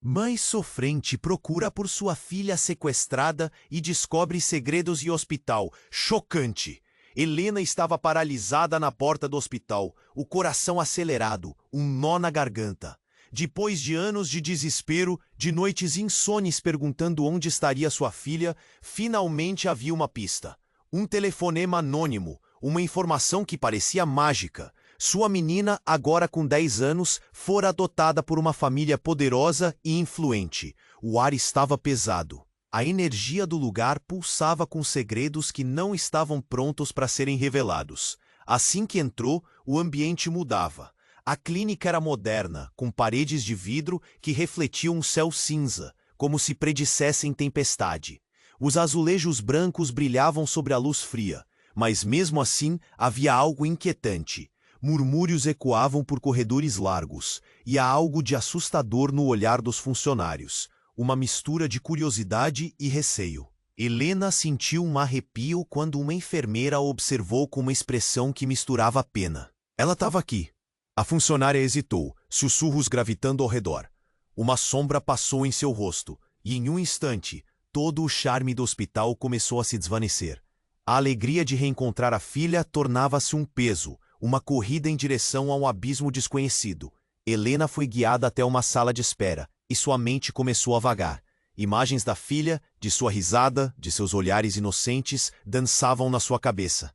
Mãe sofrente procura por sua filha sequestrada e descobre segredos de hospital. Chocante! Helena estava paralisada na porta do hospital, o coração acelerado, um nó na garganta. Depois de anos de desespero, de noites insones perguntando onde estaria sua filha, finalmente havia uma pista. Um telefonema anônimo, uma informação que parecia mágica. Sua menina, agora com 10 anos, fora adotada por uma família poderosa e influente. O ar estava pesado. A energia do lugar pulsava com segredos que não estavam prontos para serem revelados. Assim que entrou, o ambiente mudava. A clínica era moderna, com paredes de vidro que refletiam um céu cinza, como se predissessem tempestade. Os azulejos brancos brilhavam sobre a luz fria, mas mesmo assim havia algo inquietante. Murmúrios ecoavam por corredores largos, e há algo de assustador no olhar dos funcionários, uma mistura de curiosidade e receio. Helena sentiu um arrepio quando uma enfermeira a observou com uma expressão que misturava pena. Ela estava aqui. A funcionária hesitou, sussurros gravitando ao redor. Uma sombra passou em seu rosto, e em um instante, todo o charme do hospital começou a se desvanecer. A alegria de reencontrar a filha tornava-se um peso, uma corrida em direção a um abismo desconhecido. Helena foi guiada até uma sala de espera, e sua mente começou a vagar. Imagens da filha, de sua risada, de seus olhares inocentes, dançavam na sua cabeça.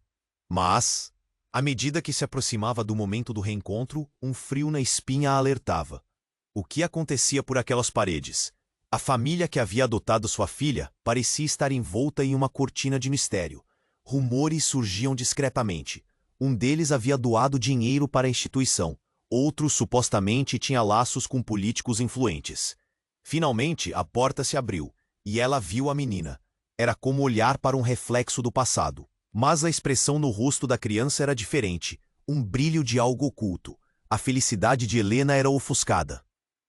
Mas, à medida que se aproximava do momento do reencontro, um frio na espinha a alertava. O que acontecia por aquelas paredes? A família que havia adotado sua filha parecia estar envolta em uma cortina de mistério. Rumores surgiam discretamente. Um deles havia doado dinheiro para a instituição. Outro supostamente tinha laços com políticos influentes. Finalmente, a porta se abriu, e ela viu a menina. Era como olhar para um reflexo do passado. Mas a expressão no rosto da criança era diferente, um brilho de algo oculto. A felicidade de Helena era ofuscada.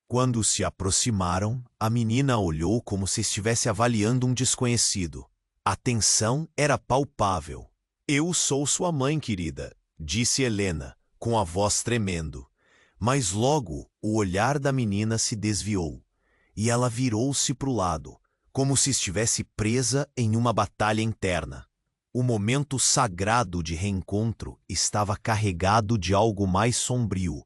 Quando se aproximaram, a menina olhou como se estivesse avaliando um desconhecido. A tensão era palpável. "Eu sou sua mãe, querida", disse Helena, com a voz tremendo. Mas logo o olhar da menina se desviou, e ela virou-se para o lado, como se estivesse presa em uma batalha interna. O momento sagrado de reencontro estava carregado de algo mais sombrio,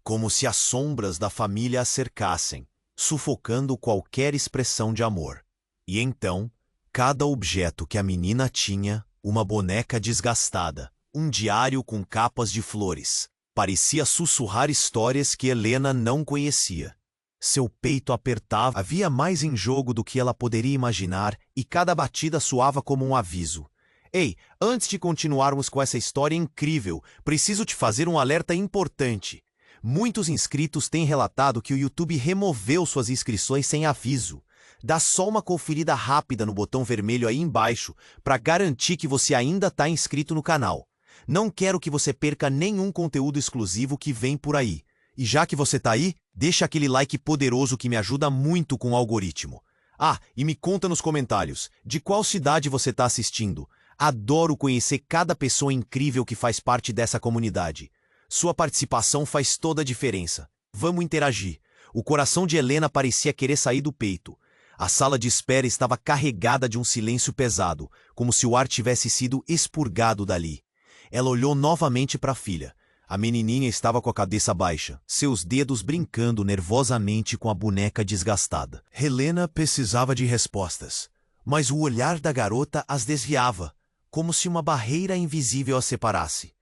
como se as sombras da família a cercassem, sufocando qualquer expressão de amor. E então, cada objeto que a menina tinha, uma boneca desgastada, um diário com capas de flores, parecia sussurrar histórias que Helena não conhecia. Seu peito apertava, havia mais em jogo do que ela poderia imaginar, e cada batida soava como um aviso. "Ei, antes de continuarmos com essa história incrível, preciso te fazer um alerta importante. Muitos inscritos têm relatado que o YouTube removeu suas inscrições sem aviso. Dá só uma conferida rápida no botão vermelho aí embaixo para garantir que você ainda está inscrito no canal. Não quero que você perca nenhum conteúdo exclusivo que vem por aí. E já que você está aí, deixa aquele like poderoso que me ajuda muito com o algoritmo. Ah, e me conta nos comentários, de qual cidade você está assistindo? Adoro conhecer cada pessoa incrível que faz parte dessa comunidade. Sua participação faz toda a diferença. Vamos interagir. O coração de Helena parecia querer sair do peito. A sala de espera estava carregada de um silêncio pesado, como se o ar tivesse sido expurgado dali. Ela olhou novamente para a filha. A menininha estava com a cabeça baixa, seus dedos brincando nervosamente com a boneca desgastada. Helena precisava de respostas, mas o olhar da garota as desviava, como se uma barreira invisível a separasse.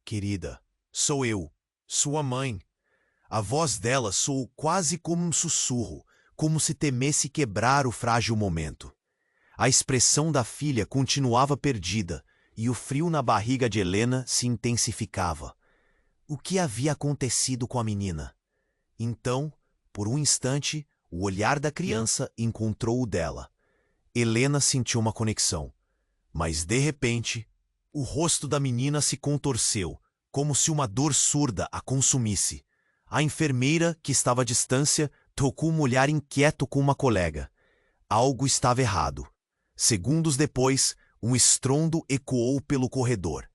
"Querida, sou eu, sua mãe." A voz dela soou quase como um sussurro, como se temesse quebrar o frágil momento. A expressão da filha continuava perdida, e o frio na barriga de Helena se intensificava. O que havia acontecido com a menina? Então, por um instante, o olhar da criança encontrou o dela. Helena sentiu uma conexão. Mas, de repente, o rosto da menina se contorceu, como se uma dor surda a consumisse. A enfermeira, que estava à distância, trocou um olhar inquieto com uma colega. Algo estava errado. Segundos depois, um estrondo ecoou pelo corredor.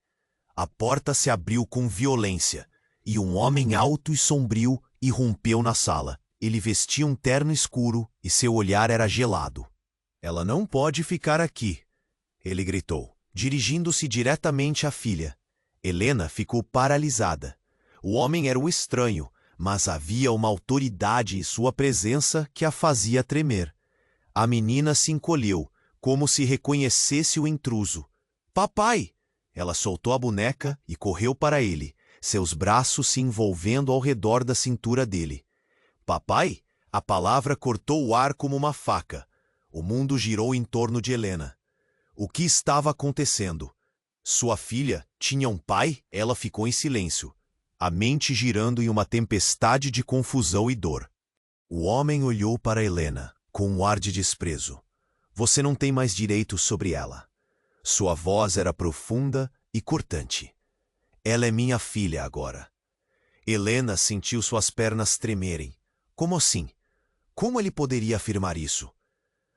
A porta se abriu com violência, e um homem alto e sombrio irrompeu na sala. Ele vestia um terno escuro e seu olhar era gelado. Ela não pode ficar aqui, ele gritou, dirigindo-se diretamente à filha. Helena ficou paralisada. O homem era o estranho, mas havia uma autoridade em sua presença que a fazia tremer. A menina se encolheu, como se reconhecesse o intruso. Papai! Ela soltou a boneca e correu para ele, seus braços se envolvendo ao redor da cintura dele. Papai? A palavra cortou o ar como uma faca. O mundo girou em torno de Helena. O que estava acontecendo? Sua filha tinha um pai? Ela ficou em silêncio, a mente girando em uma tempestade de confusão e dor. O homem olhou para Helena, com um ar de desprezo. Você não tem mais direito sobre ela. Sua voz era profunda e cortante. Ela é minha filha agora. Helena sentiu suas pernas tremerem. Como assim? Como ele poderia afirmar isso?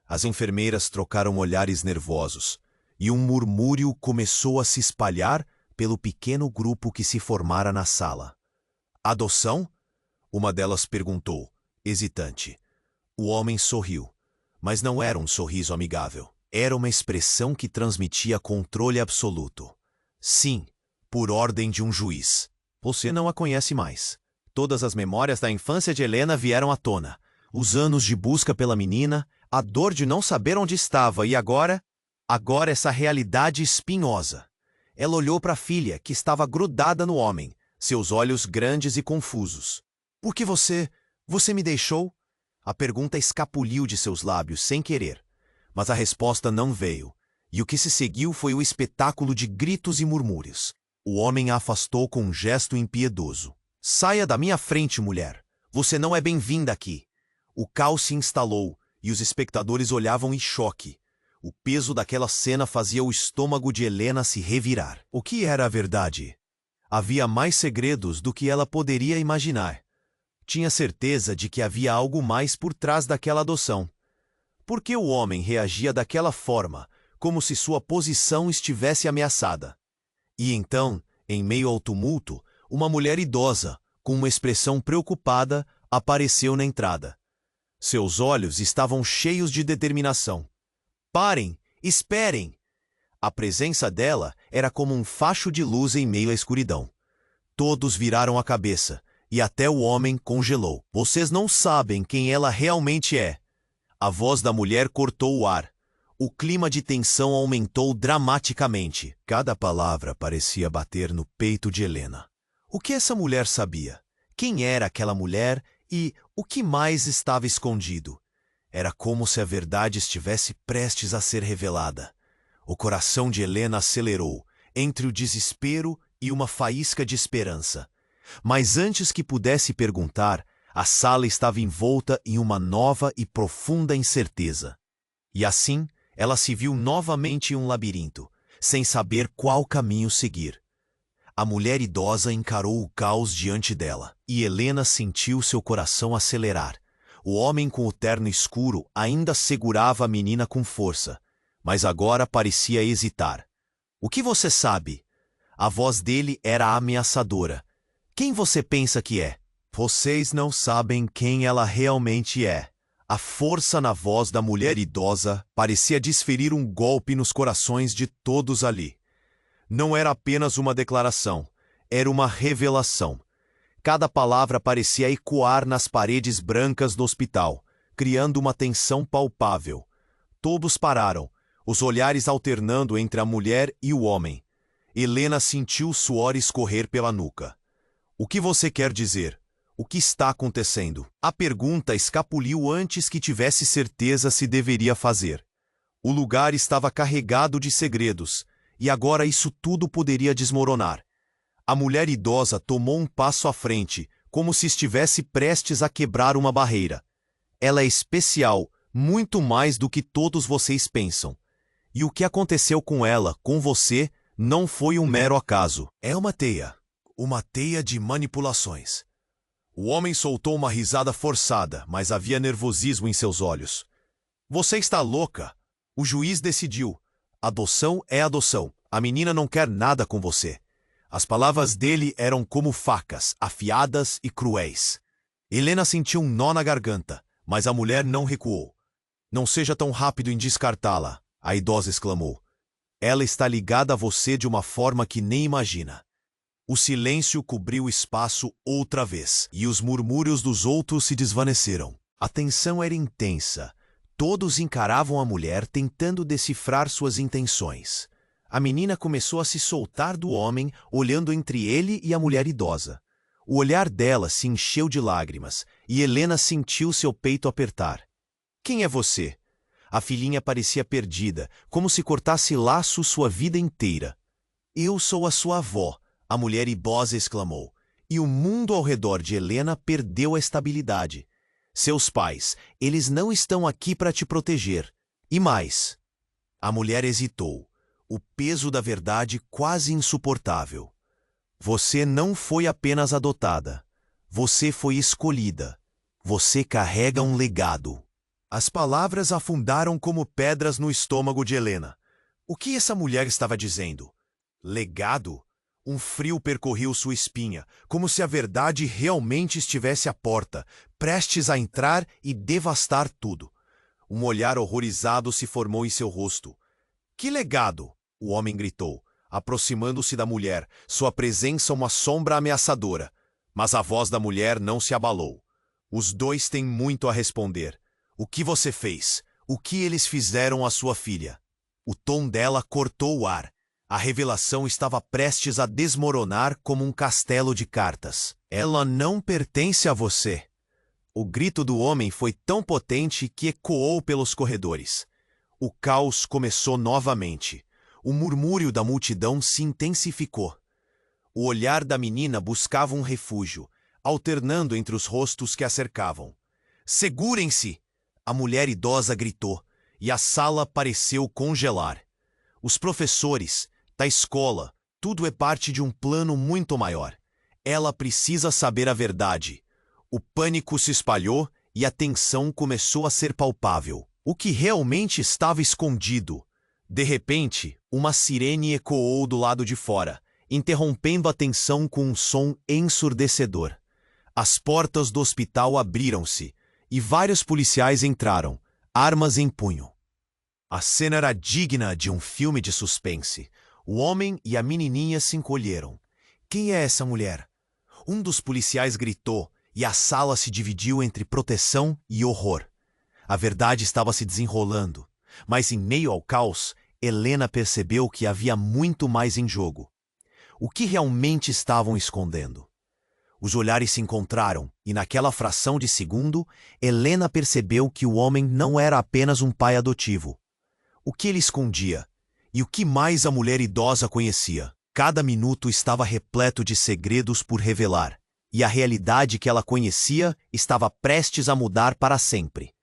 As enfermeiras trocaram olhares nervosos, e um murmúrio começou a se espalhar pelo pequeno grupo que se formara na sala. Adoção? Uma delas perguntou, hesitante. O homem sorriu, mas não era um sorriso amigável. Era uma expressão que transmitia controle absoluto. Sim, por ordem de um juiz. Você não a conhece mais. Todas as memórias da infância de Helena vieram à tona. Os anos de busca pela menina, a dor de não saber onde estava e agora essa realidade espinhosa. Ela olhou para a filha, que estava grudada no homem, seus olhos grandes e confusos. Por que você me deixou? A pergunta escapuliu de seus lábios sem querer, mas a resposta não veio, e o que se seguiu foi o espetáculo de gritos e murmúrios. O homem a afastou com um gesto impiedoso. Saia da minha frente, mulher. Você não é bem-vinda aqui. O caos se instalou, e os espectadores olhavam em choque. O peso daquela cena fazia o estômago de Helena se revirar. O que era a verdade? Havia mais segredos do que ela poderia imaginar. Tinha certeza de que havia algo mais por trás daquela adoção. Por que o homem reagia daquela forma, como se sua posição estivesse ameaçada? E então, em meio ao tumulto, uma mulher idosa, com uma expressão preocupada, apareceu na entrada. Seus olhos estavam cheios de determinação. Parem! Esperem! A presença dela era como um facho de luz em meio à escuridão. Todos viraram a cabeça, e até o homem congelou. Vocês não sabem quem ela realmente é. A voz da mulher cortou o ar. O clima de tensão aumentou dramaticamente. Cada palavra parecia bater no peito de Helena. O que essa mulher sabia? Quem era aquela mulher e o que mais estava escondido? Era como se a verdade estivesse prestes a ser revelada. O coração de Helena acelerou, entre o desespero e uma faísca de esperança. Mas antes que pudesse perguntar, a sala estava envolta em uma nova e profunda incerteza. E assim, ela se viu novamente em um labirinto, sem saber qual caminho seguir. A mulher idosa encarou o caos diante dela, e Helena sentiu seu coração acelerar. O homem com o terno escuro ainda segurava a menina com força, mas agora parecia hesitar. O que você sabe? A voz dele era ameaçadora. Quem você pensa que é? Vocês não sabem quem ela realmente é. A força na voz da mulher idosa parecia desferir um golpe nos corações de todos ali. Não era apenas uma declaração, era uma revelação. Cada palavra parecia ecoar nas paredes brancas do hospital, criando uma tensão palpável. Todos pararam, os olhares alternando entre a mulher e o homem. Helena sentiu o suor escorrer pela nuca. O que você quer dizer? O que está acontecendo? A pergunta escapuliu antes que tivesse certeza se deveria fazer. O lugar estava carregado de segredos, e agora isso tudo poderia desmoronar. A mulher idosa tomou um passo à frente, como se estivesse prestes a quebrar uma barreira. Ela é especial, muito mais do que todos vocês pensam. E o que aconteceu com ela, com você, não foi um mero acaso. É uma teia de manipulações. O homem soltou uma risada forçada, mas havia nervosismo em seus olhos. Você está louca? O juiz decidiu. Adoção é adoção. A menina não quer nada com você. As palavras dele eram como facas, afiadas e cruéis. Helena sentiu um nó na garganta, mas a mulher não recuou. Não seja tão rápido em descartá-la, a idosa exclamou. Ela está ligada a você de uma forma que nem imagina. O silêncio cobriu o espaço outra vez, e os murmúrios dos outros se desvaneceram. A tensão era intensa. Todos encaravam a mulher tentando decifrar suas intenções. A menina começou a se soltar do homem, olhando entre ele e a mulher idosa. O olhar dela se encheu de lágrimas, e Helena sentiu seu peito apertar. Quem é você? A filhinha parecia perdida, como se cortasse laços sua vida inteira. Eu sou a sua avó, a mulher idosa exclamou, e o mundo ao redor de Helena perdeu a estabilidade. Seus pais, eles não estão aqui para te proteger. E mais. A mulher hesitou, o peso da verdade quase insuportável. Você não foi apenas adotada. Você foi escolhida. Você carrega um legado. As palavras afundaram como pedras no estômago de Helena. O que essa mulher estava dizendo? Legado? Um frio percorreu sua espinha, como se a verdade realmente estivesse à porta, prestes a entrar e devastar tudo. Um olhar horrorizado se formou em seu rosto. Que legado? O homem gritou, aproximando-se da mulher, sua presença uma sombra ameaçadora. Mas a voz da mulher não se abalou. Os dois têm muito a responder. O que você fez? O que eles fizeram à sua filha? O tom dela cortou o ar. A revelação estava prestes a desmoronar como um castelo de cartas. Ela não pertence a você. O grito do homem foi tão potente que ecoou pelos corredores. O caos começou novamente. O murmúrio da multidão se intensificou. O olhar da menina buscava um refúgio, alternando entre os rostos que a cercavam. Segurem-se! A mulher idosa gritou, e a sala pareceu congelar. Os professores, da escola, tudo é parte de um plano muito maior. Ela precisa saber a verdade. O pânico se espalhou e a tensão começou a ser palpável. O que realmente estava escondido? De repente, uma sirene ecoou do lado de fora, interrompendo a tensão com um som ensurdecedor. As portas do hospital abriram-se e vários policiais entraram, armas em punho. A cena era digna de um filme de suspense. O homem e a menininha se encolheram. Quem é essa mulher? Um dos policiais gritou e a sala se dividiu entre proteção e horror. A verdade estava se desenrolando, mas em meio ao caos, Helena percebeu que havia muito mais em jogo. O que realmente estavam escondendo? Os olhares se encontraram e naquela fração de segundo, Helena percebeu que o homem não era apenas um pai adotivo. O que ele escondia? E o que mais a mulher idosa conhecia? Cada minuto estava repleto de segredos por revelar, e a realidade que ela conhecia estava prestes a mudar para sempre.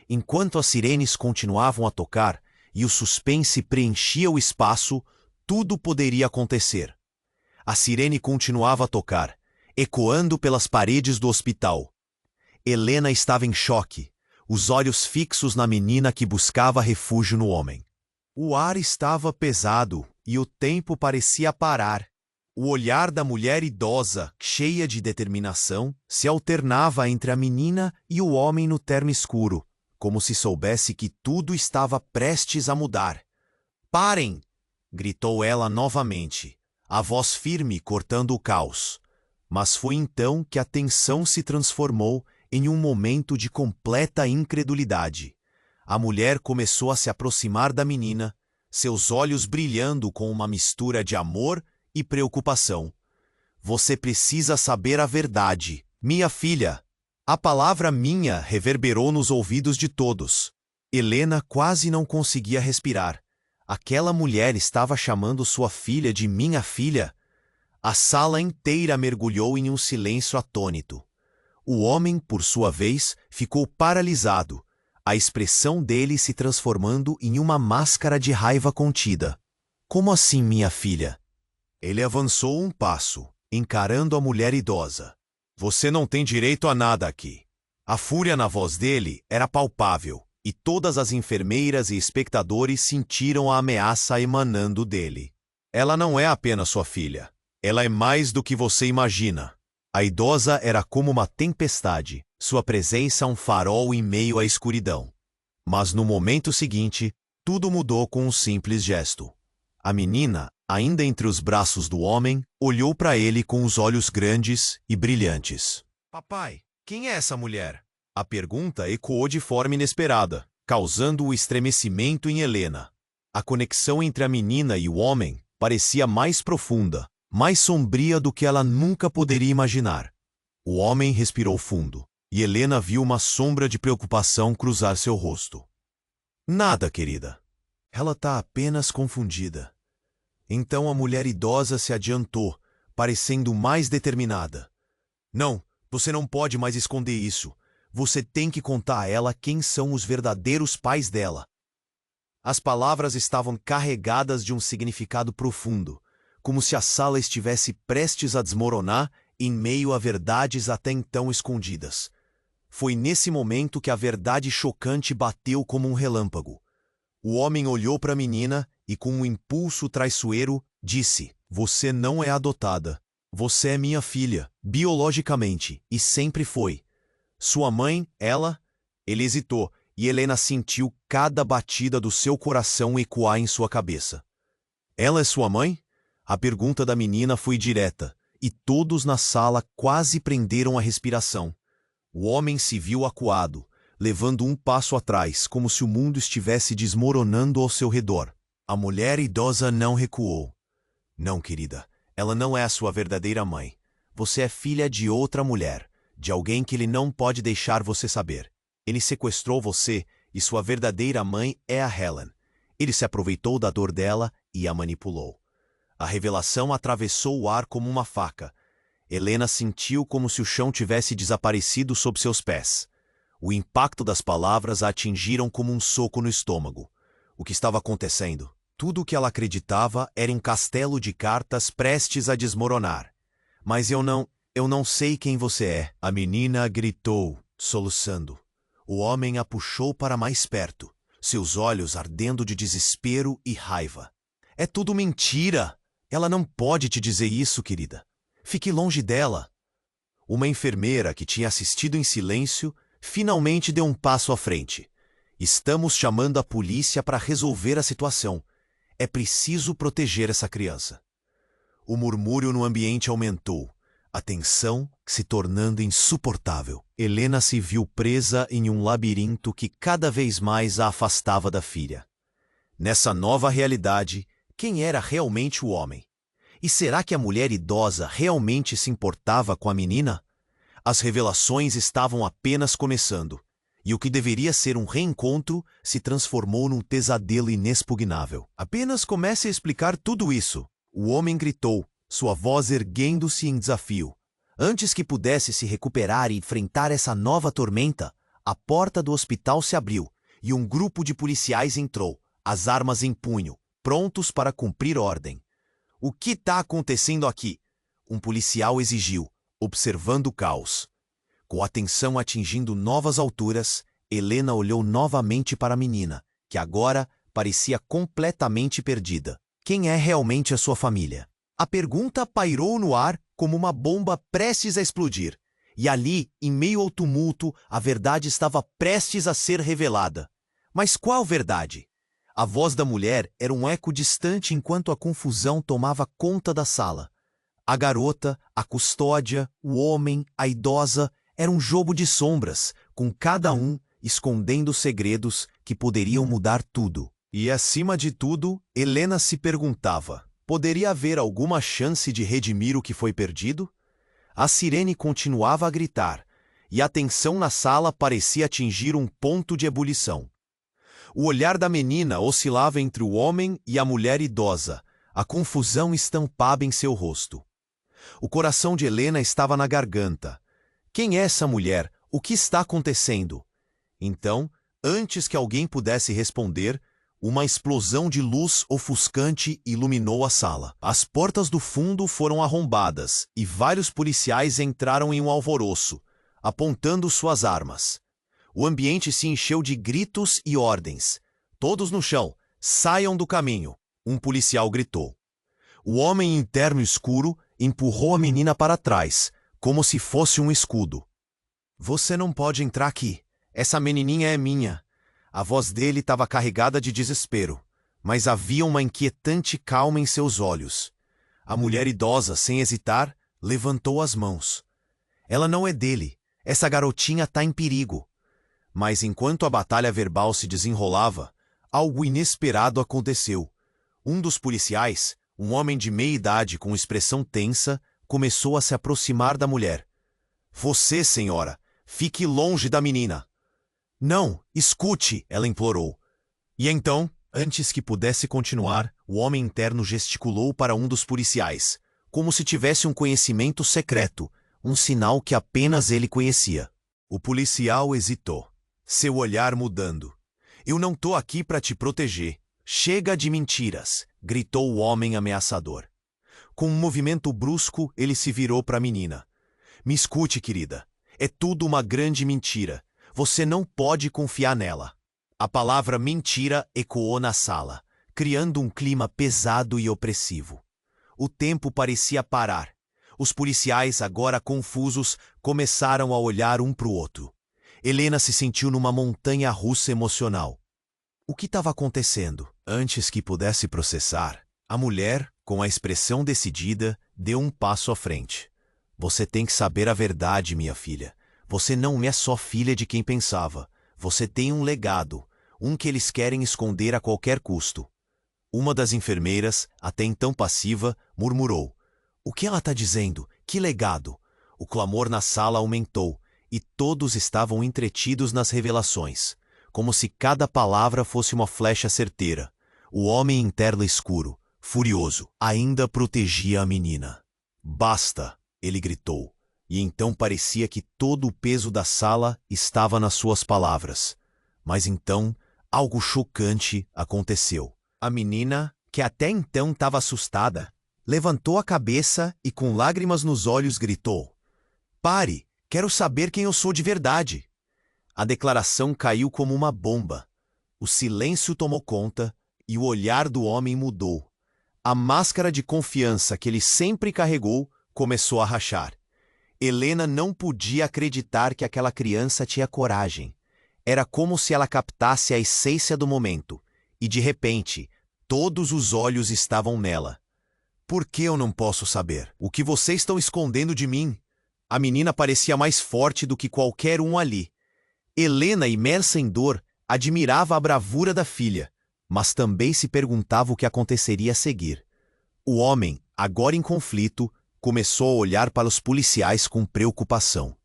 Enquanto as sirenes continuavam a tocar e o suspense preenchia o espaço, tudo poderia acontecer. A sirene continuava a tocar, ecoando pelas paredes do hospital. Helena estava em choque, os olhos fixos na menina que buscava refúgio no homem. O ar estava pesado e o tempo parecia parar. O olhar da mulher idosa, cheia de determinação, se alternava entre a menina e o homem no terno escuro, como se soubesse que tudo estava prestes a mudar. Parem! Gritou ela novamente, a voz firme cortando o caos. Mas foi então que a tensão se transformou em um momento de completa incredulidade. A mulher começou a se aproximar da menina, seus olhos brilhando com uma mistura de amor e preocupação. Você precisa saber a verdade, minha filha. A palavra minha reverberou nos ouvidos de todos. Helena quase não conseguia respirar. Aquela mulher estava chamando sua filha de minha filha. A sala inteira mergulhou em um silêncio atônito. O homem, por sua vez, ficou paralisado, a expressão dele se transformando em uma máscara de raiva contida. Como assim, minha filha? Ele avançou um passo, encarando a mulher idosa. Você não tem direito a nada aqui. A fúria na voz dele era palpável, e todas as enfermeiras e espectadores sentiram a ameaça emanando dele. Ela não é apenas sua filha. Ela é mais do que você imagina. A idosa era como uma tempestade, sua presença um farol em meio à escuridão. Mas no momento seguinte, tudo mudou com um simples gesto. A menina, ainda entre os braços do homem, olhou para ele com os olhos grandes e brilhantes. Papai, quem é essa mulher? A pergunta ecoou de forma inesperada, causando o estremecimento em Helena. A conexão entre a menina e o homem parecia mais profunda, mais sombria do que ela nunca poderia imaginar. O homem respirou fundo, e Helena viu uma sombra de preocupação cruzar seu rosto. Nada, querida. Ela tá apenas confundida. Então a mulher idosa se adiantou, parecendo mais determinada. Não, você não pode mais esconder isso. Você tem que contar a ela quem são os verdadeiros pais dela. As palavras estavam carregadas de um significado profundo, como se a sala estivesse prestes a desmoronar em meio a verdades até então escondidas. Foi nesse momento que a verdade chocante bateu como um relâmpago. O homem olhou para a menina e, com um impulso traiçoeiro, disse: Você não é adotada. Você é minha filha, biologicamente, e sempre foi. Sua mãe, ela... Ele hesitou, e Helena sentiu cada batida do seu coração ecoar em sua cabeça. Ela é sua mãe? A pergunta da menina foi direta, e todos na sala quase prenderam a respiração. O homem se viu acuado, levando um passo atrás, como se o mundo estivesse desmoronando ao seu redor. A mulher idosa não recuou. Não, querida, ela não é a sua verdadeira mãe. Você é filha de outra mulher, de alguém que ele não pode deixar você saber. Ele sequestrou você e sua verdadeira mãe é a Helen. Ele se aproveitou da dor dela e a manipulou. A revelação atravessou o ar como uma faca. Helena sentiu como se o chão tivesse desaparecido sob seus pés. O impacto das palavras a atingiram como um soco no estômago. O que estava acontecendo? Tudo o que ela acreditava era um castelo de cartas prestes a desmoronar. Mas eu não sei quem você é. A menina gritou, soluçando. O homem a puxou para mais perto, seus olhos ardendo de desespero e raiva. É tudo mentira! Ela não pode te dizer isso, querida. Fique longe dela. Uma enfermeira que tinha assistido em silêncio finalmente deu um passo à frente. Estamos chamando a polícia para resolver a situação. É preciso proteger essa criança. O murmúrio no ambiente aumentou, a tensão se tornando insuportável. Helena se viu presa em um labirinto que cada vez mais a afastava da filha. Nessa nova realidade, quem era realmente o homem? E será que a mulher idosa realmente se importava com a menina? As revelações estavam apenas começando, e o que deveria ser um reencontro se transformou num pesadelo inexpugnável. Apenas comece a explicar tudo isso, o homem gritou, sua voz erguendo-se em desafio. Antes que pudesse se recuperar e enfrentar essa nova tormenta, a porta do hospital se abriu e um grupo de policiais entrou, as armas em punho, prontos para cumprir ordem. O que está acontecendo aqui? Um policial exigiu, observando o caos. Com a tensão atingindo novas alturas, Helena olhou novamente para a menina, que agora parecia completamente perdida. Quem é realmente a sua família? A pergunta pairou no ar como uma bomba prestes a explodir. E ali, em meio ao tumulto, a verdade estava prestes a ser revelada. Mas qual verdade? A voz da mulher era um eco distante enquanto a confusão tomava conta da sala. A garota, a custódia, o homem, a idosa, era um jogo de sombras, com cada um escondendo segredos que poderiam mudar tudo. E, acima de tudo, Helena se perguntava, poderia haver alguma chance de redimir o que foi perdido? A sirene continuava a gritar, e a tensão na sala parecia atingir um ponto de ebulição. O olhar da menina oscilava entre o homem e a mulher idosa, a confusão estampava em seu rosto. O coração de Helena estava na garganta. Quem é essa mulher? O que está acontecendo? Então, antes que alguém pudesse responder, uma explosão de luz ofuscante iluminou a sala. As portas do fundo foram arrombadas e vários policiais entraram em um alvoroço, apontando suas armas. O ambiente se encheu de gritos e ordens. Todos no chão, saiam do caminho, um policial gritou. O homem em terno escuro empurrou a menina para trás, como se fosse um escudo. Você não pode entrar aqui. Essa menininha é minha. A voz dele estava carregada de desespero, mas havia uma inquietante calma em seus olhos. A mulher idosa, sem hesitar, levantou as mãos. Ela não é dele. Essa garotinha está em perigo. Mas enquanto a batalha verbal se desenrolava, algo inesperado aconteceu. Um dos policiais, um homem de meia idade com expressão tensa, começou a se aproximar da mulher. Você, senhora, fique longe da menina. Não, escute, ela implorou. E então, antes que pudesse continuar, o homem interno gesticulou para um dos policiais, como se tivesse um conhecimento secreto, um sinal que apenas ele conhecia. O policial hesitou, seu olhar mudando. Eu não tô aqui para te proteger. Chega de mentiras, gritou o homem ameaçador. Com um movimento brusco, ele se virou para a menina. Me escute, querida. É tudo uma grande mentira. Você não pode confiar nela. A palavra mentira ecoou na sala, criando um clima pesado e opressivo. O tempo parecia parar. Os policiais, agora confusos, começaram a olhar um para o outro. Helena se sentiu numa montanha russa emocional. O que estava acontecendo? Antes que pudesse processar, a mulher, com a expressão decidida, deu um passo à frente. Você tem que saber a verdade, minha filha. Você não é só filha de quem pensava. Você tem um legado, um que eles querem esconder a qualquer custo. Uma das enfermeiras, até então passiva, murmurou. O que ela está dizendo? Que legado? O clamor na sala aumentou, e todos estavam entretidos nas revelações, como se cada palavra fosse uma flecha certeira. O homem em terno escuro, furioso, ainda protegia a menina. Basta! Ele gritou, e então parecia que todo o peso da sala estava nas suas palavras. Mas então, algo chocante aconteceu. A menina, que até então estava assustada, levantou a cabeça e com lágrimas nos olhos gritou. Pare! Quero saber quem eu sou de verdade! A declaração caiu como uma bomba. O silêncio tomou conta e o olhar do homem mudou. A máscara de confiança que ele sempre carregou começou a rachar. Helena não podia acreditar que aquela criança tinha coragem. Era como se ela captasse a essência do momento, e de repente, todos os olhos estavam nela. Por que eu não posso saber? O que vocês estão escondendo de mim? A menina parecia mais forte do que qualquer um ali. Helena, imersa em dor, admirava a bravura da filha, mas também se perguntava o que aconteceria a seguir. O homem, agora em conflito, começou a olhar para os policiais com preocupação.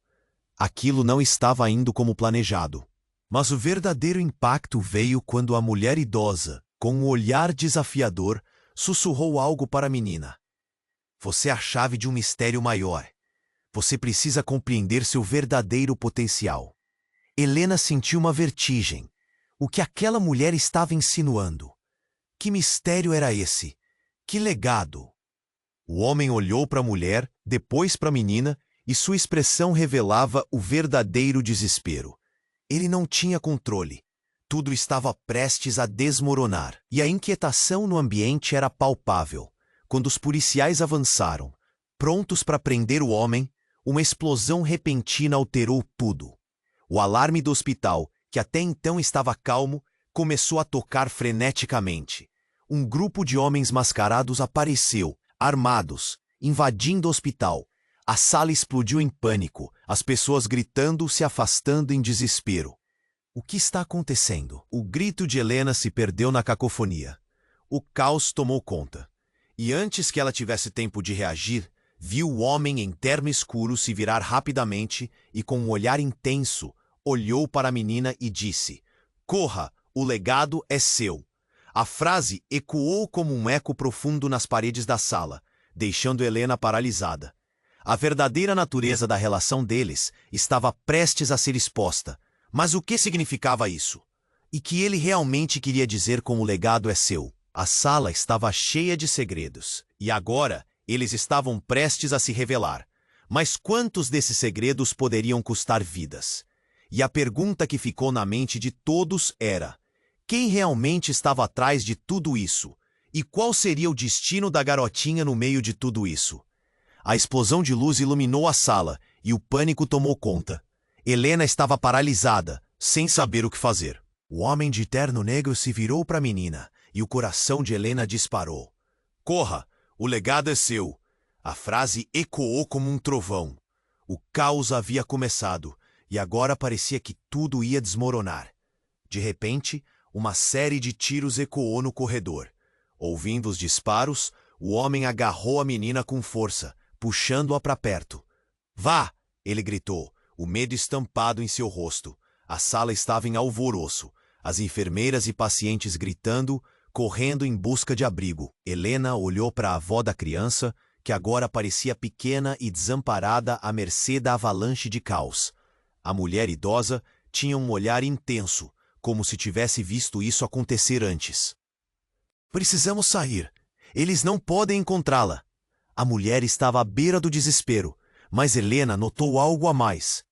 Aquilo não estava indo como planejado. Mas o verdadeiro impacto veio quando a mulher idosa, com um olhar desafiador, sussurrou algo para a menina. Você é a chave de um mistério maior. Você precisa compreender seu verdadeiro potencial. Helena sentiu uma vertigem. O que aquela mulher estava insinuando? Que mistério era esse? Que legado? O homem olhou para a mulher, depois para a menina, e sua expressão revelava o verdadeiro desespero. Ele não tinha controle. Tudo estava prestes a desmoronar, e a inquietação no ambiente era palpável. Quando os policiais avançaram, prontos para prender o homem, uma explosão repentina alterou tudo. O alarme do hospital, que até então estava calmo, começou a tocar freneticamente. Um grupo de homens mascarados apareceu, armados, invadindo o hospital. A sala explodiu em pânico, as pessoas gritando, se afastando em desespero. O que está acontecendo? O grito de Helena se perdeu na cacofonia. O caos tomou conta. E antes que ela tivesse tempo de reagir, viu o homem em terno escuro se virar rapidamente e, com um olhar intenso, olhou para a menina e disse: Corra, o legado é seu. A frase ecoou como um eco profundo nas paredes da sala, deixando Helena paralisada. A verdadeira natureza da relação deles estava prestes a ser exposta. Mas o que significava isso? E que ele realmente queria dizer com o legado é seu? A sala estava cheia de segredos, e agora eles estavam prestes a se revelar. Mas quantos desses segredos poderiam custar vidas? E a pergunta que ficou na mente de todos era: quem realmente estava atrás de tudo isso? E qual seria o destino da garotinha no meio de tudo isso? A explosão de luz iluminou a sala e o pânico tomou conta. Helena estava paralisada, sem saber o que fazer. O homem de terno negro se virou para a menina e o coração de Helena disparou. Corra, o legado é seu. A frase ecoou como um trovão. O caos havia começado e agora parecia que tudo ia desmoronar. De repente, uma série de tiros ecoou no corredor. Ouvindo os disparos, o homem agarrou a menina com força, puxando-a para perto. Vá! Ele gritou, o medo estampado em seu rosto. A sala estava em alvoroço, as enfermeiras e pacientes gritando, correndo em busca de abrigo. Helena olhou para a avó da criança, que agora parecia pequena e desamparada à mercê da avalanche de caos. A mulher idosa tinha um olhar intenso, como se tivesse visto isso acontecer antes. Precisamos sair. Eles não podem encontrá-la. A mulher estava à beira do desespero, mas Helena notou algo a mais.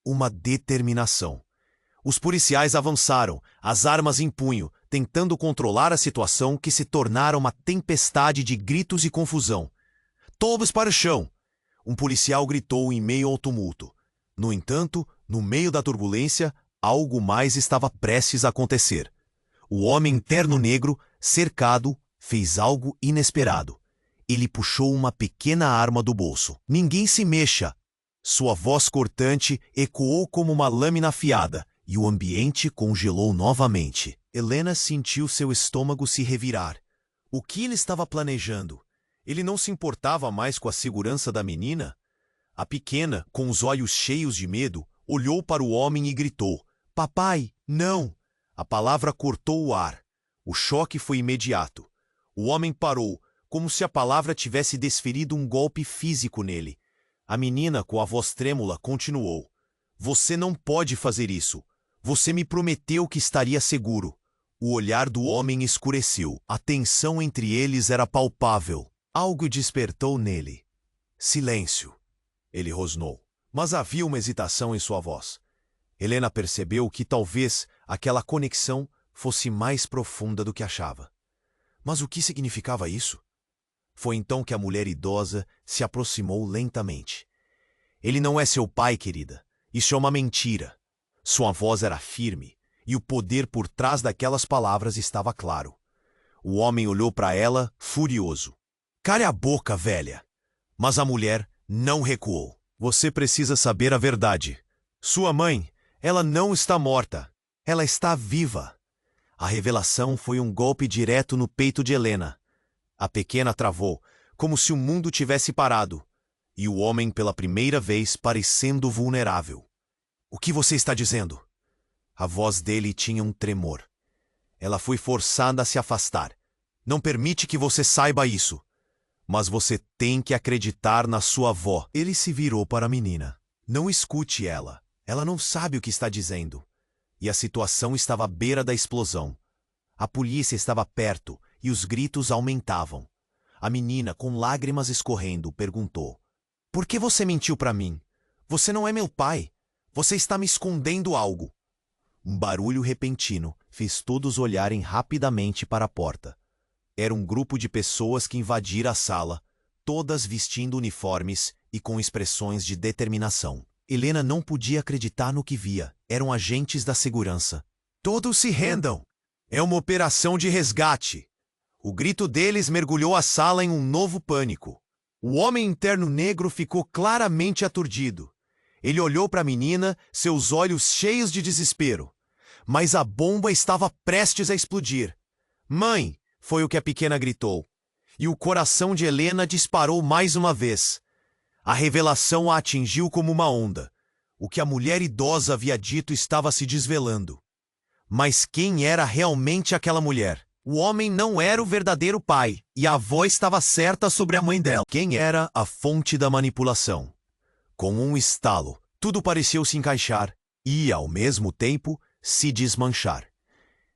Uma determinação. Os policiais avançaram, as armas em punho, tentando controlar a situação que se tornara uma tempestade de gritos e confusão. Todos para o chão! Um policial gritou em meio ao tumulto. No entanto, no meio da turbulência, algo mais estava prestes a acontecer. O homem em terno negro, cercado, fez algo inesperado. Ele puxou uma pequena arma do bolso. Ninguém se mexa! Sua voz cortante ecoou como uma lâmina afiada, e o ambiente congelou novamente. Helena sentiu seu estômago se revirar. O que ele estava planejando? Ele não se importava mais com a segurança da menina? A pequena, com os olhos cheios de medo, olhou para o homem e gritou: Papai, não! A palavra cortou o ar. O choque foi imediato. O homem parou, como se a palavra tivesse desferido um golpe físico nele. A menina, com a voz trêmula, continuou: Você não pode fazer isso. Você me prometeu que estaria seguro. O olhar do homem escureceu. A tensão entre eles era palpável. Algo despertou nele. Silêncio. Ele rosnou. Mas havia uma hesitação em sua voz. Helena percebeu que talvez aquela conexão fosse mais profunda do que achava. Mas o que significava isso? Foi então que a mulher idosa se aproximou lentamente. Ele não é seu pai, querida. Isso é uma mentira. Sua voz era firme, e o poder por trás daquelas palavras estava claro. O homem olhou para ela, furioso. Cale a boca, velha! Mas a mulher não recuou. Você precisa saber a verdade. Sua mãe, ela não está morta. Ela está viva. A revelação foi um golpe direto no peito de Helena. A pequena travou, como se o mundo tivesse parado, e o homem pela primeira vez parecendo vulnerável. O que você está dizendo? A voz dele tinha um tremor. Ela foi forçada a se afastar. Não permite que você saiba isso. Mas você tem que acreditar na sua avó. Ele se virou para a menina. Não escute ela. Ela não sabe o que está dizendo. E a situação estava à beira da explosão. A polícia estava perto e os gritos aumentavam. A menina, com lágrimas escorrendo, perguntou: Por que você mentiu para mim? Você não é meu pai. Você está me escondendo algo. Um barulho repentino fez todos olharem rapidamente para a porta. Era um grupo de pessoas que invadira a sala, todas vestindo uniformes e com expressões de determinação. Helena não podia acreditar no que via. Eram agentes da segurança. Todos se rendam! É uma operação de resgate! O grito deles mergulhou a sala em um novo pânico. O homem em terno negro ficou claramente aturdido. Ele olhou para a menina, seus olhos cheios de desespero. Mas a bomba estava prestes a explodir. Mãe! Foi o que a pequena gritou. E o coração de Helena disparou mais uma vez. A revelação a atingiu como uma onda. O que a mulher idosa havia dito estava se desvelando. Mas quem era realmente aquela mulher? O homem não era o verdadeiro pai, e a avó estava certa sobre a mãe dela. Quem era a fonte da manipulação? Com um estalo, tudo pareceu se encaixar e, ao mesmo tempo, se desmanchar.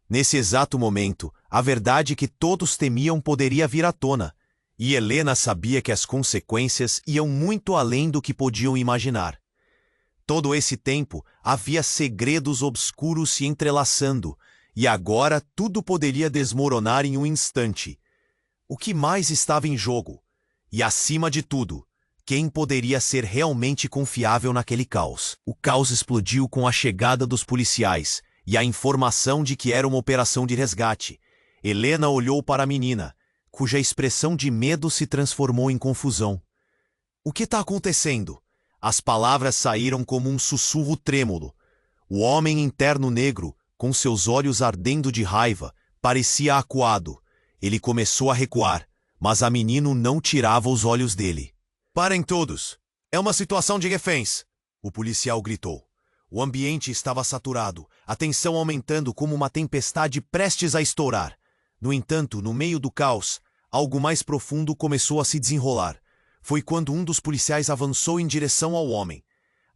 Nesse exato momento, a verdade que todos temiam poderia vir à tona, e Helena sabia que as consequências iam muito além do que podiam imaginar. Todo esse tempo, havia segredos obscuros se entrelaçando, e agora tudo poderia desmoronar em um instante. O que mais estava em jogo? E, acima de tudo, Quem poderia ser realmente confiável naquele caos? O caos explodiu com a chegada dos policiais e a informação de que era uma operação de resgate. Helena olhou para a menina, cuja expressão de medo se transformou em confusão. O que está acontecendo? As palavras saíram como um sussurro trêmulo. O homem interno negro, com seus olhos ardendo de raiva, parecia acuado. Ele começou a recuar, mas a menina não tirava os olhos dele. Parem todos! É uma situação de reféns! O policial gritou. O ambiente estava saturado, a tensão aumentando como uma tempestade prestes a estourar. No entanto, no meio do caos, algo mais profundo começou a se desenrolar. Foi quando um dos policiais avançou em direção ao homem.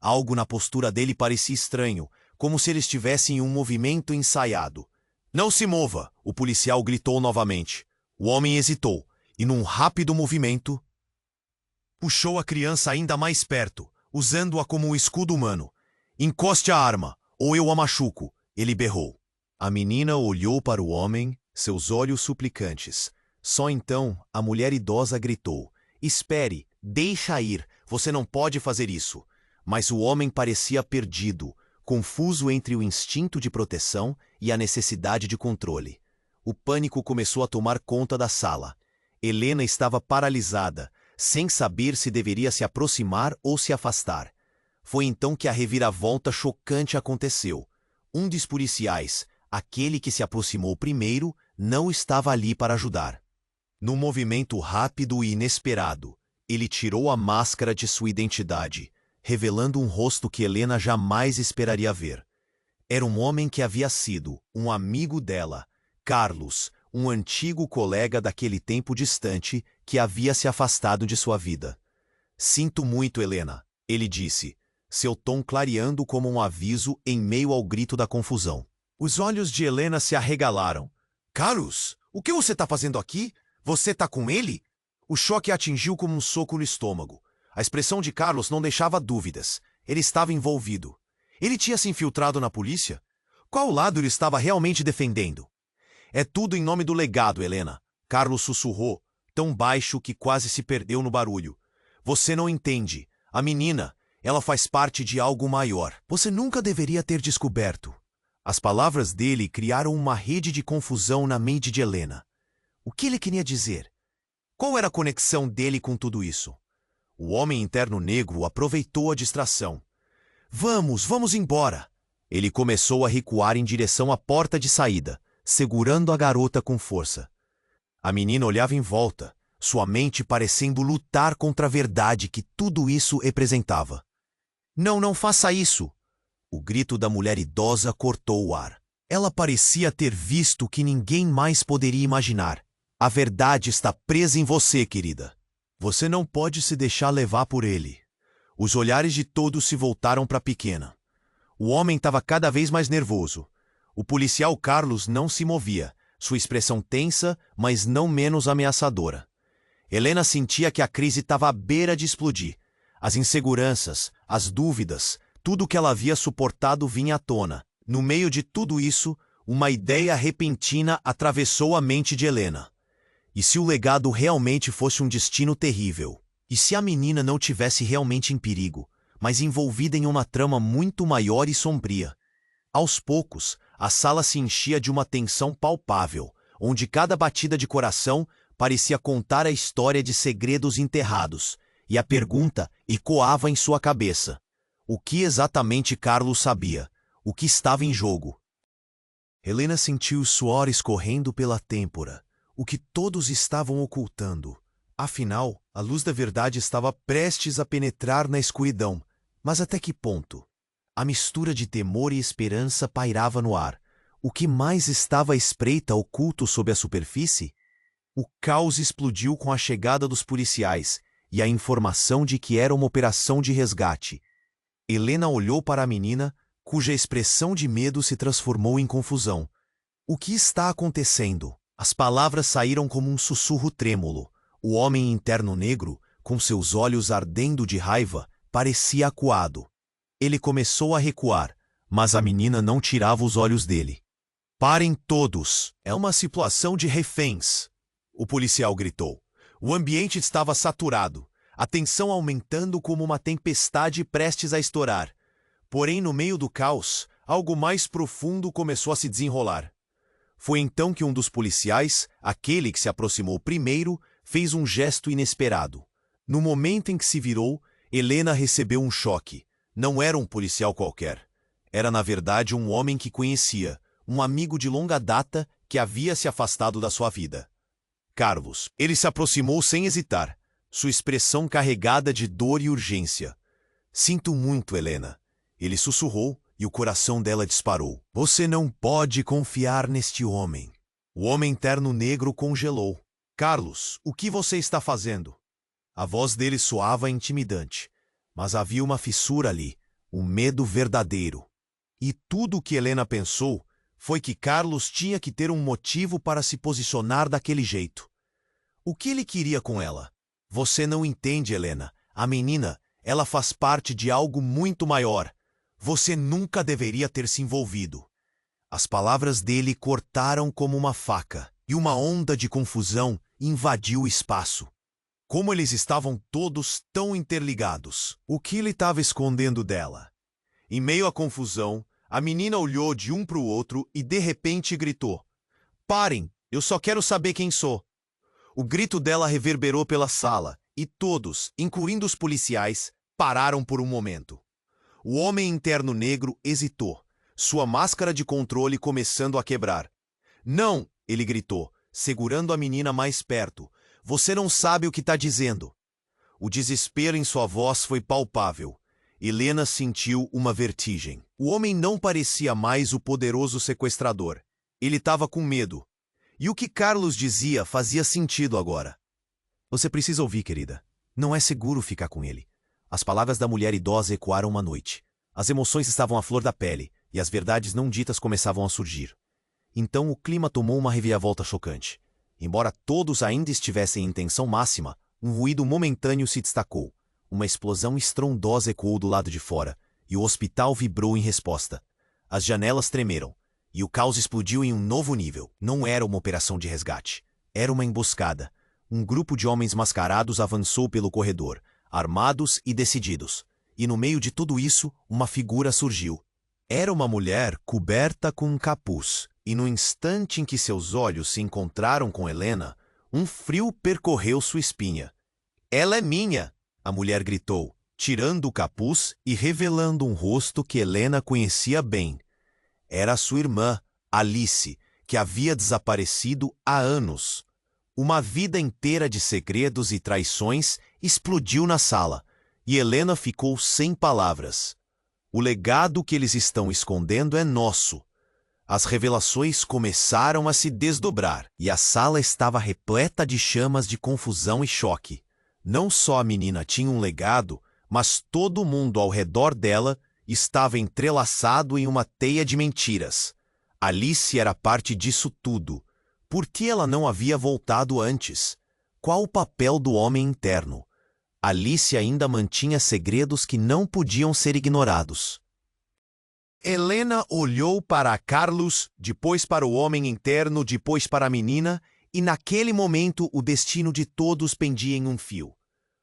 Algo na postura dele parecia estranho, como se ele estivesse em um movimento ensaiado. Não se mova! O policial gritou novamente. O homem hesitou, e num rápido movimento, puxou a criança ainda mais perto, usando-a como um escudo humano. Encoste a arma, ou eu a machuco, ele berrou. A menina olhou para o homem, seus olhos suplicantes. Só então a mulher idosa gritou. Espere, deixa ir, você não pode fazer isso. Mas o homem parecia perdido, confuso entre o instinto de proteção e a necessidade de controle. O pânico começou a tomar conta da sala. Helena estava paralisada, sem saber se deveria se aproximar ou se afastar. Foi então que a reviravolta chocante aconteceu. Um dos policiais, aquele que se aproximou primeiro, não estava ali para ajudar. Num movimento rápido e inesperado, ele tirou a máscara de sua identidade, revelando um rosto que Helena jamais esperaria ver. Era um homem que havia sido um amigo dela, Carlos, um antigo colega daquele tempo distante que havia se afastado de sua vida. Sinto muito, Helena, ele disse, seu tom clareando como um aviso em meio ao grito da confusão. Os olhos de Helena se arregalaram. Carlos, o que você está fazendo aqui? Você está com ele? O choque a atingiu como um soco no estômago. A expressão de Carlos não deixava dúvidas. Ele estava envolvido. Ele tinha se infiltrado na polícia? Qual lado ele estava realmente defendendo? É tudo em nome do legado, Helena. Carlos sussurrou, tão baixo que quase se perdeu no barulho. Você não entende. A menina, ela faz parte de algo maior. Você nunca deveria ter descoberto. As palavras dele criaram uma rede de confusão na mente de Helena. O que ele queria dizer? Qual era a conexão dele com tudo isso? O homem interno negro aproveitou a distração. Vamos embora! Ele começou a recuar em direção à porta de saída, segurando a garota com força. A menina olhava em volta, sua mente parecendo lutar contra a verdade que tudo isso representava. Não faça isso! O grito da mulher idosa cortou o ar. Ela parecia ter visto o que ninguém mais poderia imaginar. A verdade está presa em você, querida. Você não pode se deixar levar por ele. Os olhares de todos se voltaram para a pequena. O homem estava cada vez mais nervoso. O policial Carlos não se movia, sua expressão tensa, mas não menos ameaçadora. Helena sentia que a crise estava à beira de explodir. As inseguranças, as dúvidas, tudo o que ela havia suportado vinha à tona. No meio de tudo isso, uma ideia repentina atravessou a mente de Helena. E se o legado realmente fosse um destino terrível? E se a menina não tivesse realmente em perigo, mas envolvida em uma trama muito maior e sombria? Aos poucos, a sala se enchia de uma tensão palpável, onde cada batida de coração parecia contar a história de segredos enterrados, e a pergunta ecoava em sua cabeça. O que exatamente Carlos sabia? O que estava em jogo? Helena sentiu o suor escorrendo pela têmpora, o que todos estavam ocultando. Afinal, a luz da verdade estava prestes a penetrar na escuridão. Mas até que ponto? A mistura de temor e esperança pairava no ar. O que mais estava à espreita oculto sob a superfície? O caos explodiu com a chegada dos policiais e a informação de que era uma operação de resgate. Helena olhou para a menina, cuja expressão de medo se transformou em confusão. O que está acontecendo? As palavras saíram como um sussurro trêmulo. O homem interno negro, com seus olhos ardendo de raiva, parecia acuado. Ele começou a recuar, mas a menina não tirava os olhos dele. Parem todos! É uma situação de reféns! O policial gritou. O ambiente estava saturado. a tensão aumentando como uma tempestade prestes a estourar. Porém, no meio do caos, algo mais profundo começou a se desenrolar. Foi então que um dos policiais, aquele que se aproximou primeiro, fez um gesto inesperado. No momento em que se virou, Helena recebeu um choque. Não era um policial qualquer. Era, na verdade, um homem que conhecia, um amigo de longa data que havia se afastado da sua vida. Carlos. Ele se aproximou sem hesitar, sua expressão carregada de dor e urgência. Sinto muito, Helena. Ele sussurrou e o coração dela disparou. Você não pode confiar neste homem. O homem terno negro congelou. Carlos, o que você está fazendo? A voz dele soava intimidante, mas havia uma fissura ali, um medo verdadeiro. E tudo o que Helena pensou foi que Carlos tinha que ter um motivo para se posicionar daquele jeito. O que ele queria com ela? Você não entende, Helena. A menina, ela faz parte de algo muito maior. Você nunca deveria ter se envolvido. As palavras dele cortaram como uma faca, e uma onda de confusão invadiu o espaço. Como eles estavam todos tão interligados? O que ele estava escondendo dela? Em meio à confusão, a menina olhou de um para o outro e de repente gritou: Parem, eu só quero saber quem sou. O grito dela reverberou pela sala, e todos, incluindo os policiais, pararam por um momento. O homem interno negro hesitou, sua máscara de controle começando a quebrar. Não, ele gritou, segurando a menina mais perto. Você não sabe o que está dizendo. O desespero em sua voz foi palpável. Helena sentiu uma vertigem. O homem não parecia mais o poderoso sequestrador. Ele estava com medo. E o que Carlos dizia fazia sentido agora. Você precisa ouvir, querida. Não é seguro ficar com ele. As palavras da mulher idosa ecoaram uma noite. As emoções estavam à flor da pele, e as verdades não ditas começavam a surgir. Então o clima tomou uma reviravolta chocante. Embora todos ainda estivessem em tensão máxima, um ruído momentâneo se destacou. Uma explosão estrondosa ecoou do lado de fora, e o hospital vibrou em resposta. As janelas tremeram, e o caos explodiu em um novo nível. Não era uma operação de resgate. Era uma emboscada. Um grupo de homens mascarados avançou pelo corredor, armados e decididos. E no meio de tudo isso, uma figura surgiu. Era uma mulher coberta com um capuz, e no instante em que seus olhos se encontraram com Helena, um frio percorreu sua espinha. Ela é minha! A mulher gritou, tirando o capuz e revelando um rosto que Helena conhecia bem. Era sua irmã, Alice, que havia desaparecido há anos. Uma vida inteira de segredos e traições explodiu na sala, e Helena ficou sem palavras. O legado que eles estão escondendo é nosso. As revelações começaram a se desdobrar, e a sala estava repleta de chamas de confusão e choque. Não só a menina tinha um legado, mas todo mundo ao redor dela estava entrelaçado em uma teia de mentiras. Alice era parte disso tudo. Por que ela não havia voltado antes? Qual o papel do homem interno? Alice ainda mantinha segredos que não podiam ser ignorados. Helena olhou para Carlos, depois para o homem interno, depois para a menina, e naquele momento o destino de todos pendia em um fio.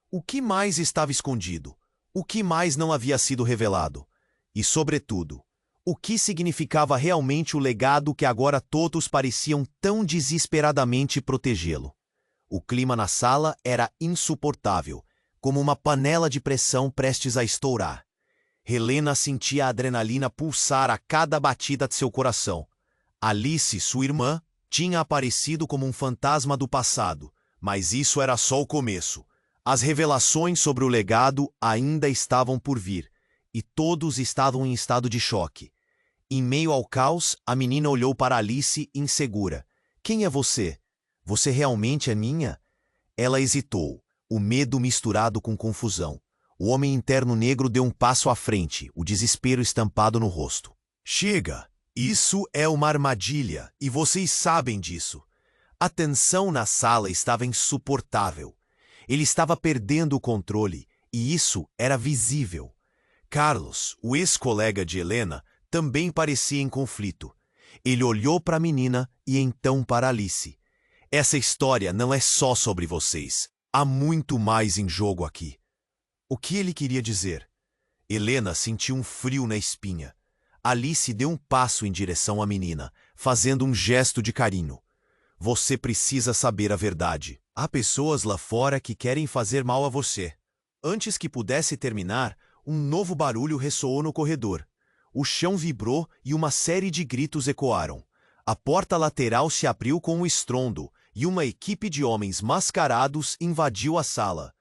O que mais estava escondido? O que mais não havia sido revelado? E, sobretudo, o que significava realmente o legado que agora todos pareciam tão desesperadamente protegê-lo? O clima na sala era insuportável, como uma panela de pressão prestes a estourar. Helena sentia a adrenalina pulsar a cada batida de seu coração. Alice, sua irmã, tinha aparecido como um fantasma do passado, mas isso era só o começo. As revelações sobre o legado ainda estavam por vir, e todos estavam em estado de choque. Em meio ao caos, a menina olhou para Alice insegura. Quem é você? Você realmente é minha? Ela hesitou, o medo misturado com confusão. O homem interno negro deu um passo à frente, o desespero estampado no rosto. Chega! Isso é uma armadilha, e vocês sabem disso. A tensão na sala estava insuportável. Ele estava perdendo o controle, e isso era visível. Carlos, o ex-colega de Helena, também parecia em conflito. Ele olhou para a menina e então para Alice. Essa história não é só sobre vocês. Há muito mais em jogo aqui. O que ele queria dizer? Helena sentiu um frio na espinha. Alice deu um passo em direção à menina, fazendo um gesto de carinho. Você precisa saber a verdade. Há pessoas lá fora que querem fazer mal a você. Antes que pudesse terminar, um novo barulho ressoou no corredor. O chão vibrou e uma série de gritos ecoaram. A porta lateral se abriu com um estrondo e uma equipe de homens mascarados invadiu a sala.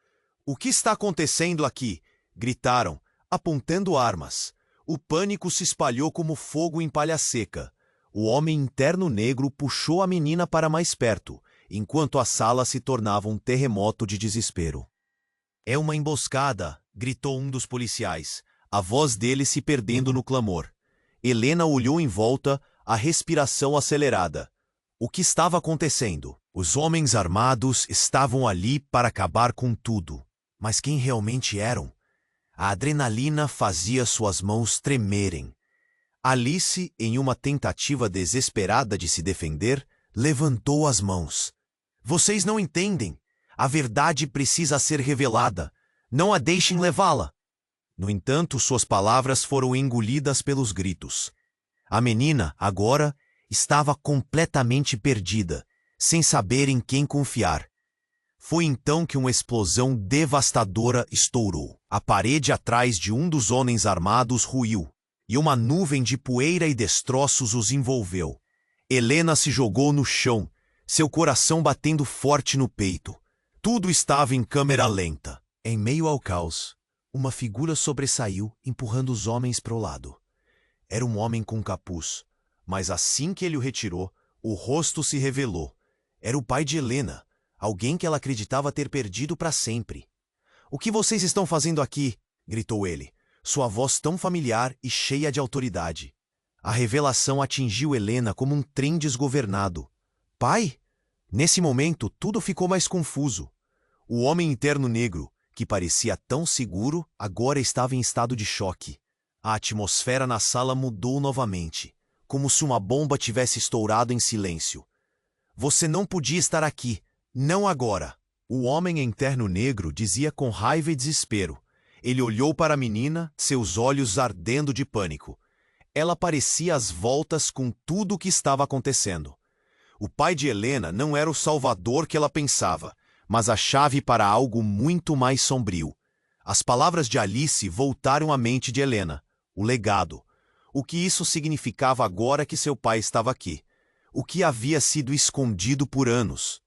"O que está acontecendo aqui?" gritaram, apontando armas. O pânico se espalhou como fogo em palha seca. O homem interno negro puxou a menina para mais perto, enquanto a sala se tornava um terremoto de desespero. "É uma emboscada!" gritou um dos policiais, a voz dele se perdendo no clamor. Helena olhou em volta, a respiração acelerada. O que estava acontecendo? Os homens armados estavam ali para acabar com tudo. Mas quem realmente eram? A adrenalina fazia suas mãos tremerem. Alice, em uma tentativa desesperada de se defender, levantou as mãos. "Vocês não entendem. A verdade precisa ser revelada. Não a deixem levá-la." No entanto, suas palavras foram engolidas pelos gritos. A menina, agora, estava completamente perdida, sem saber em quem confiar. Foi então que uma explosão devastadora estourou. A parede atrás de um dos homens armados ruiu, e uma nuvem de poeira e destroços os envolveu. Helena se jogou no chão, seu coração batendo forte no peito. Tudo estava em câmera lenta. Em meio ao caos, uma figura sobressaiu, empurrando os homens para o lado. Era um homem com capuz, mas assim que ele o retirou, o rosto se revelou. Era o pai de Helena, alguém que ela acreditava ter perdido para sempre. "O que vocês estão fazendo aqui?" gritou ele, sua voz tão familiar e cheia de autoridade. A revelação atingiu Helena como um trem desgovernado. "Pai?" Nesse momento, tudo ficou mais confuso. O homem interno negro, que parecia tão seguro, agora estava em estado de choque. A atmosfera na sala mudou novamente, como se uma bomba tivesse estourado em silêncio. "Você não podia estar aqui, não agora." O homem em terno negro dizia com raiva e desespero. Ele olhou para a menina, seus olhos ardendo de pânico. Ela parecia às voltas com tudo o que estava acontecendo. O pai de Helena não era o salvador que ela pensava, mas a chave para algo muito mais sombrio. As palavras de Alice voltaram à mente de Helena. O legado. O que isso significava agora que seu pai estava aqui? O que havia sido escondido por anos?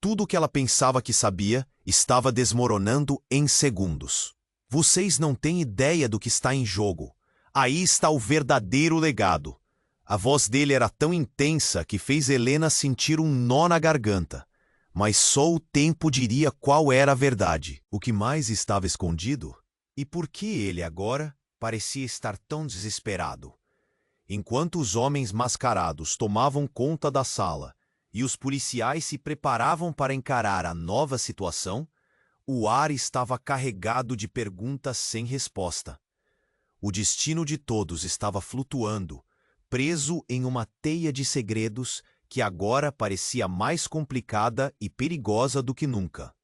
Tudo o que ela pensava que sabia estava desmoronando em segundos. "Vocês não têm ideia do que está em jogo. Aí está o verdadeiro legado." A voz dele era tão intensa que fez Helena sentir um nó na garganta. Mas só o tempo diria qual era a verdade. O que mais estava escondido? E por que ele agora parecia estar tão desesperado? Enquanto os homens mascarados tomavam conta da sala e os policiais se preparavam para encarar a nova situação, o ar estava carregado de perguntas sem resposta. O destino de todos estava flutuando, preso em uma teia de segredos que agora parecia mais complicada e perigosa do que nunca.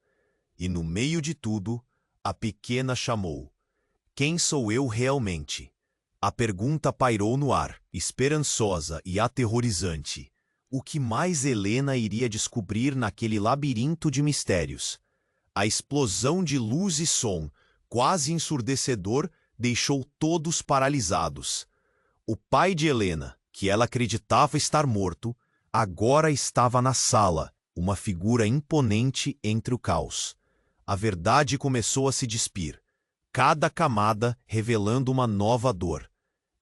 E no meio de tudo, a pequena chamou: "Quem sou eu realmente?" A pergunta pairou no ar, esperançosa e aterrorizante. O que mais Helena iria descobrir naquele labirinto de mistérios? A explosão de luz e som, quase ensurdecedor, deixou todos paralisados. O pai de Helena, que ela acreditava estar morto, agora estava na sala, uma figura imponente entre o caos. A verdade começou a se despir, cada camada revelando uma nova dor.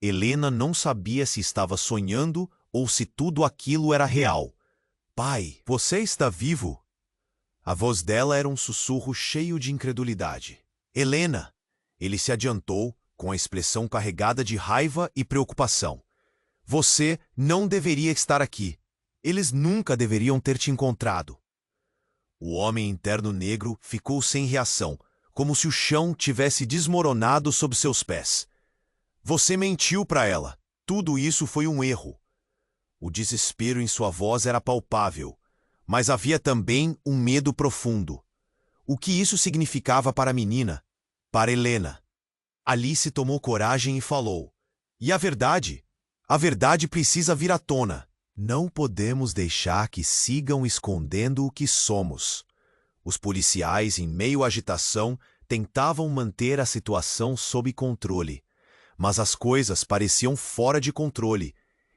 Helena não sabia se estava sonhando ou se tudo aquilo era real. "Pai, você está vivo?" A voz dela era um sussurro cheio de incredulidade. "Helena!" Ele se adiantou, com a expressão carregada de raiva e preocupação. "Você não deveria estar aqui. Eles nunca deveriam ter te encontrado." O homem interno negro ficou sem reação, como se o chão tivesse desmoronado sob seus pés. "Você mentiu para ela. Tudo isso foi um erro." O desespero em sua voz era palpável, mas havia também um medo profundo. O que isso significava para a menina? Para Helena. Alice tomou coragem e falou: "E a verdade? A verdade precisa vir à tona. Não podemos deixar que sigam escondendo o que somos." Os policiais, em meio à agitação, tentavam manter a situação sob controle. Mas as coisas pareciam fora de controle.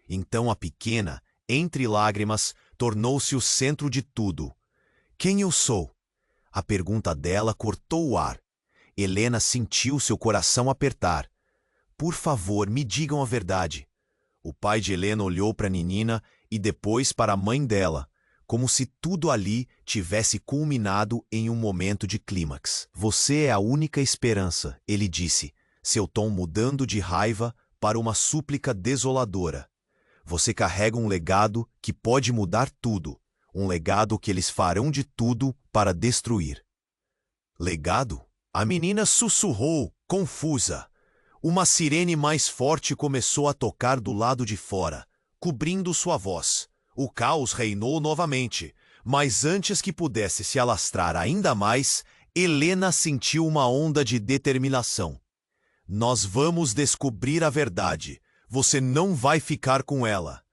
Então a pequena, entre lágrimas, tornou-se o centro de tudo. "Quem eu sou?" A pergunta dela cortou o ar. Helena sentiu seu coração apertar. "Por favor, me digam a verdade." O pai de Helena olhou para a menina e depois para a mãe dela, como se tudo ali tivesse culminado em um momento de clímax. "Você é a única esperança", ele disse, seu tom mudando de raiva para uma súplica desoladora. "Você carrega um legado que pode mudar tudo, um legado que eles farão de tudo para destruir." "Legado?" A menina sussurrou, confusa. Uma sirene mais forte começou a tocar do lado de fora, cobrindo sua voz. O caos reinou novamente, mas antes que pudesse se alastrar ainda mais, Helena sentiu uma onda de determinação. "Nós vamos descobrir a verdade. Você não vai ficar com ela."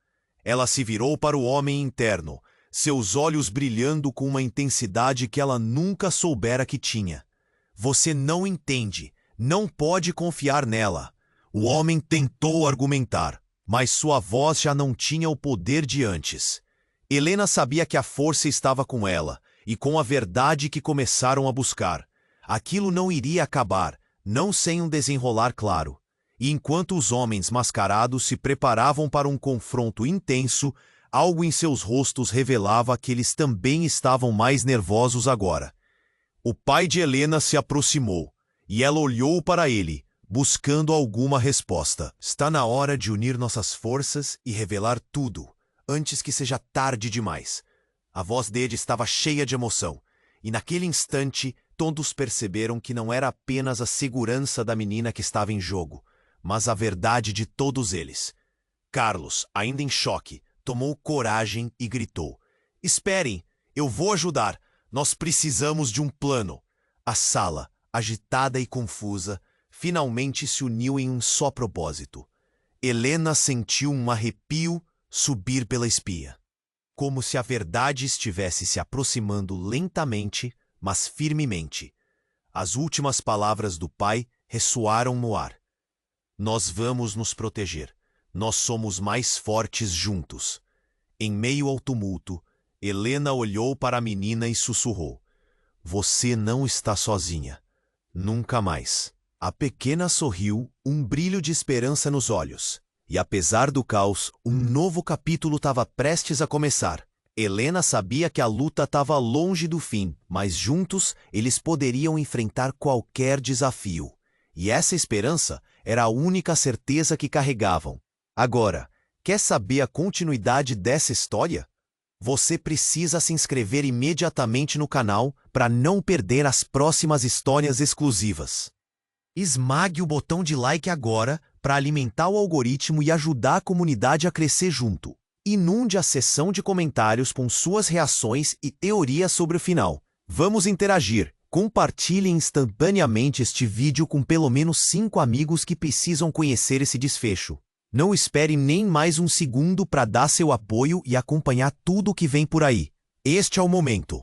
Ela se virou para o homem interno, seus olhos brilhando com uma intensidade que ela nunca soubera que tinha. "Você não entende. Não pode confiar nela." O homem tentou argumentar, mas sua voz já não tinha o poder de antes. Helena sabia que a força estava com ela, e com a verdade que começaram a buscar. Aquilo não iria acabar, não sem um desenrolar claro. E enquanto os homens mascarados se preparavam para um confronto intenso, algo em seus rostos revelava que eles também estavam mais nervosos agora. O pai de Helena se aproximou, e ela olhou para ele, buscando alguma resposta. "Está na hora de unir nossas forças e revelar tudo, antes que seja tarde demais." A voz dele estava cheia de emoção, e naquele instante todos perceberam que não era apenas a segurança da menina que estava em jogo, mas a verdade de todos eles. Carlos, ainda em choque, tomou coragem e gritou: "Esperem, eu vou ajudar. Nós precisamos de um plano." A sala, agitada e confusa, finalmente se uniu em um só propósito. Helena sentiu um arrepio subir pela espinha. Como se a verdade estivesse se aproximando lentamente, mas firmemente. As últimas palavras do pai ressoaram no ar. "Nós vamos nos proteger. Nós somos mais fortes juntos." Em meio ao tumulto, Helena olhou para a menina e sussurrou: "Você não está sozinha. Nunca mais." A pequena sorriu, um brilho de esperança nos olhos. E apesar do caos, um novo capítulo estava prestes a começar. Helena sabia que a luta estava longe do fim, mas juntos eles poderiam enfrentar qualquer desafio. E essa esperança era a única certeza que carregavam. Agora, quer saber a continuidade dessa história? Você precisa se inscrever imediatamente no canal para não perder as próximas histórias exclusivas. Esmague o botão de like agora para alimentar o algoritmo e ajudar a comunidade a crescer junto. Inunde a seção de comentários com suas reações e teorias sobre o final. Vamos interagir. Compartilhe instantaneamente este vídeo com pelo menos 5 amigos que precisam conhecer esse desfecho. Não espere nem mais um segundo para dar seu apoio e acompanhar tudo o que vem por aí. Este é o momento.